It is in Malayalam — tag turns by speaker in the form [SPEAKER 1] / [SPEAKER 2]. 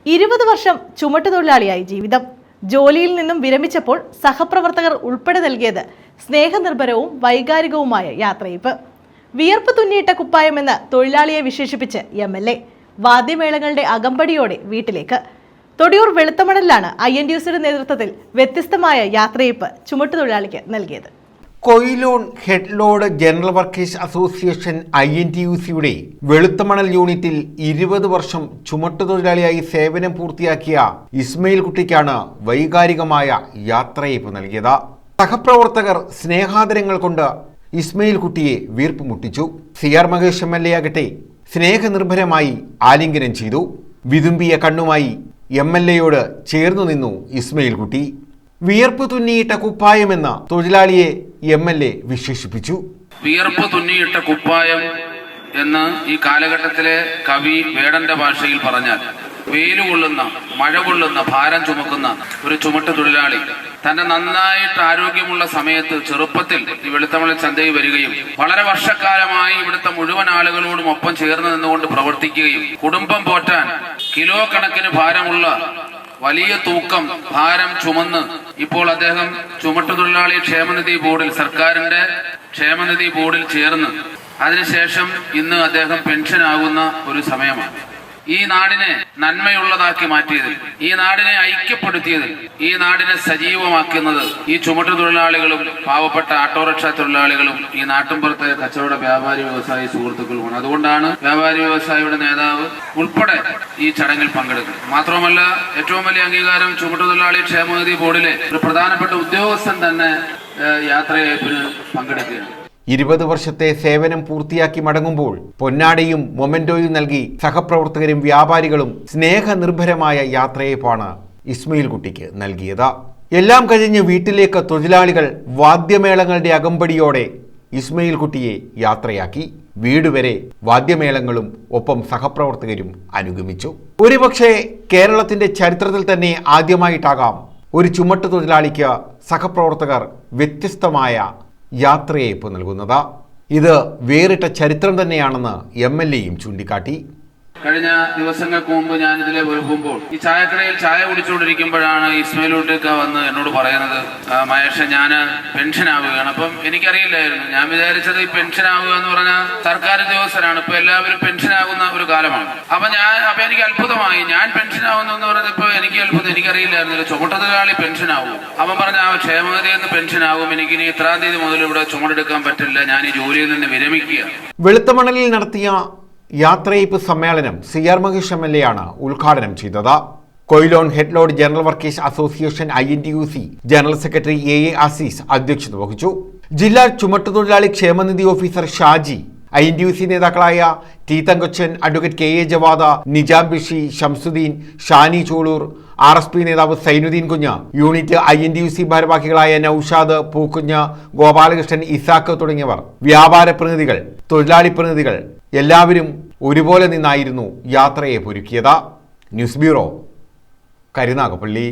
[SPEAKER 1] 20 വർഷം ചുമട്ടുതൊഴിലാളിയായി ജീവിതം. ജോലിയിൽ നിന്നും വിരമിച്ചപ്പോൾ സഹപ്രവർത്തകർ ഉൾപ്പെടെ നൽകിയത് സ്നേഹനിർഭരവും വൈകാരികവുമായ യാത്രയയപ്പ്. വിയർപ്പ് തുന്നിയിട്ട കുപ്പായമെന്ന് തൊഴിലാളിയെ വിശേഷിപ്പിച്ച് MLA. വാദ്യമേളങ്ങളുടെ അകമ്പടിയോടെ വീട്ടിലേക്ക്. തൊടിയൂർ വെളുത്തമണലിലാണ് INTUCയുടെ നേതൃത്വത്തിൽ വ്യത്യസ്തമായ യാത്രയയപ്പ് ചുമട്ടുതൊഴിലാളിക്ക് നൽകിയത്.
[SPEAKER 2] Quilon head load general workers association INTUCയുടെ വെളുത്തമണൽ യൂണിറ്റിൽ 20 വർഷം ചുമട്ടുതൊഴിലാളിയായി സേവനം പൂർത്തിയാക്കിയ ഇസ്മയിൽ കുട്ടിക്കാണ് വൈകാരികമായ യാത്രയയപ്പ് നൽകിയത്. സഹപ്രവർത്തകർ സ്നേഹാദരങ്ങൾ കൊണ്ട് ഇസ്മയിൽ കുട്ടിയെ വീർപ്പ് മുട്ടിച്ചു. CR മഹേഷ് MLA ആകട്ടെ സ്നേഹനിർഭരമായി ആലിംഗനം ചെയ്തു. വിതുമ്പിയ കണ്ണുമായി MLAയോട് ചേർന്നു നിന്നു ഇസ്മയിൽ കുട്ടി. വിയർപ്പ് തുന്നിയിട്ട കുപ്പായമെന്ന തൊഴിലാളിയെ MLA വിശേഷിപ്പിച്ചു.
[SPEAKER 3] വിയർപ്പ് തുന്നിയിട്ട കുപ്പായം എന്ന് ഈ കാലഘട്ടത്തിലെ കവി വേടന്റെ ഭാഷയിൽ പറഞ്ഞാൽ വെയിലുകൊള്ളുന്ന, മഴ കൊള്ളുന്ന, ഭാരം ചുമക്കുന്ന ഒരു ചുമട്ട് തൊഴിലാളി തന്റെ നന്നായിട്ട് ആരോഗ്യമുള്ള സമയത്ത് ചെറുപ്പത്തിൽ ഈ വെളുത്തമണൽ ചന്തയിൽ വരികയും വളരെ വർഷക്കാലമായി ഇവിടുത്തെ മുഴുവൻ ആളുകളോടും ഒപ്പം ചേർന്ന് നിന്നുകൊണ്ട് പ്രവർത്തിക്കുകയും കുടുംബം പോറ്റാൻ കിലോ കണക്കിന് ഭാരമുള്ള വലിയ തൂക്കം ഭാരം ചുമന്ന് ഇപ്പോൾ അദ്ദേഹം ചുമട്ടുതൊഴിലാളി ക്ഷേമനിധി ബോർഡിൽ, സർക്കാരിന്റെ ക്ഷേമനിധി ബോർഡിൽ ചേർന്ന് അതിനുശേഷം ഇന്ന് അദ്ദേഹം പെൻഷനാകുന്ന ഒരു സമയമാണ്. ഈ നാടിനെ നന്മയുള്ളതാക്കി മാറ്റിയതിൽ, ഈ നാടിനെ ഐക്യപ്പെടുത്തിയതിൽ, ഈ നാടിനെ സജീവമാക്കുന്നത് ഈ ചുമട്ടുതൊഴിലാളികളും പാവപ്പെട്ട ഓട്ടോറിക്ഷ തൊഴിലാളികളും ഈ നാട്ടിൻപുറത്തെ കച്ചവട വ്യാപാരി വ്യവസായി സുഹൃത്തുക്കളുമാണ്. അതുകൊണ്ടാണ് വ്യാപാരി വ്യവസായിയുടെ നേതാവ് ഉൾപ്പെടെ ഈ ചടങ്ങിൽ പങ്കെടുക്കുന്നത്. മാത്രമല്ല, ഏറ്റവും വലിയ അംഗീകാരം ചുമട്ടുതൊഴിലാളി ക്ഷേമനിധി ബോർഡിലെ ഒരു പ്രധാനപ്പെട്ട ഉദ്യോഗസ്ഥൻ തന്നെ യാത്രയയപ്പിന് പങ്കെടുക്കുകയാണ്.
[SPEAKER 2] 20 വർഷത്തെ സേവനം പൂർത്തിയാക്കി മടങ്ങുമ്പോൾ പൊന്നാടിയും മൊമെന്റോയും നൽകി സഹപ്രവർത്തകരും വ്യാപാരികളും സ്നേഹനിർഭരമായ യാത്രയയപ്പാണ് ഇസ്മയിൽ കുട്ടിക്ക് നൽകിയത്. എല്ലാം കഴിഞ്ഞ് വീട്ടിലേക്ക് തൊഴിലാളികൾ വാദ്യമേളങ്ങളുടെ അകമ്പടിയോടെ ഇസ്മയിൽ കുട്ടിയെ യാത്രയാക്കി. വീടുവരെ വാദ്യമേളങ്ങളും ഒപ്പം സഹപ്രവർത്തകരും അനുഗമിച്ചു. ഒരുപക്ഷെ കേരളത്തിന്റെ ചരിത്രത്തിൽ തന്നെ ആദ്യമായിട്ടാകാം ഒരു ചുമട്ട് തൊഴിലാളിക്ക് സഹപ്രവർത്തകർ വ്യത്യസ്തമായ യാത്രയയപ്പ് നൽകുന്നത്. ഇത് വേറിട്ട ചരിത്രം തന്നെയാണെന്ന് MLAയും ചൂണ്ടിക്കാട്ടി.
[SPEAKER 3] കഴിഞ്ഞ ദിവസങ്ങൾക്ക് മുമ്പ് ഞാൻ ഇതിലെ പോകുമ്പോൾ ഈ ചായക്കടയിൽ ചായ കുടിച്ചുകൊണ്ടിരിക്കുമ്പോഴാണ് ഇസ്മയിൽ കുട്ടിക്ക വന്ന് എന്നോട് പറയുന്നത്, മഹേഷ്, ഞാൻ പെൻഷൻ ആവുകയാണ്. അപ്പം എനിക്കറിയില്ലായിരുന്നു. ഞാൻ വിചാരിച്ചത് ഈ പെൻഷൻ ആവുക എന്ന് പറഞ്ഞാൽ സർക്കാർ ഉദ്യോഗസ്ഥരാണ്, ഇപ്പൊ എല്ലാവരും പെൻഷൻ ആകുന്ന ഒരു കാലമാണ്. അപ്പൊ എനിക്ക് അത്ഭുതമായി. ഞാൻ പെൻഷൻ ആവുന്നു എന്ന് പറഞ്ഞത് ഇപ്പൊ എനിക്ക് അത്ഭുതം. എനിക്കറിയില്ലായിരുന്നില്ല ചുമട്ടുതൊഴിലാളി പെൻഷൻ ആവും. അവൻ പറഞ്ഞ ക്ഷേമനിധിയിൽ നിന്ന് പെൻഷൻ ആവും, എനിക്ക് ഇനി 3-ാം തീയതി മുതൽ ഇവിടെ ചുമടെടുക്കാൻ പറ്റില്ല, ഞാൻ ഈ ജോലിയിൽ നിന്ന് വിരമിക്കുക.
[SPEAKER 2] വെളുത്തമണലിൽ നടത്തിയ യാത്രയയപ്പ് സമ്മേളനം CR മഹേഷ് MLAയാണ് ഉദ്ഘാടനം ചെയ്തത്. Quilon head load general workers association INTUC general secretary AA Azeez അധ്യക്ഷത വഹിച്ചു. ജില്ലാ ചുമട്ടുതൊഴിലാളി ക്ഷേമനിധി ഓഫീസർ ഷാജി, INTUC നേതാക്കളായ T Thankachan, advocate KA Javad, Nizam Bishi, Shamsuddin, Shani Choolur, RSP നേതാവ് സൈനുദ്ദീൻ കുഞ്ഞ്, യൂണിറ്റ് INTUC ഭാരവാഹികളായ നൌഷാദ്, പൂക്കുഞ്ഞ്, ഗോപാലകൃഷ്ണൻ, ഇസാഖ് തുടങ്ങിയവർ, വ്യാപാര പ്രതിനിധികൾ, തൊഴിലാളി പ്രതിനിധികൾ എല്ലാവരും ഒരുപോലെ നിന്നായിരുന്നു യാത്രയെ ഒരുക്കിയത്. News bureau, Karunagappally.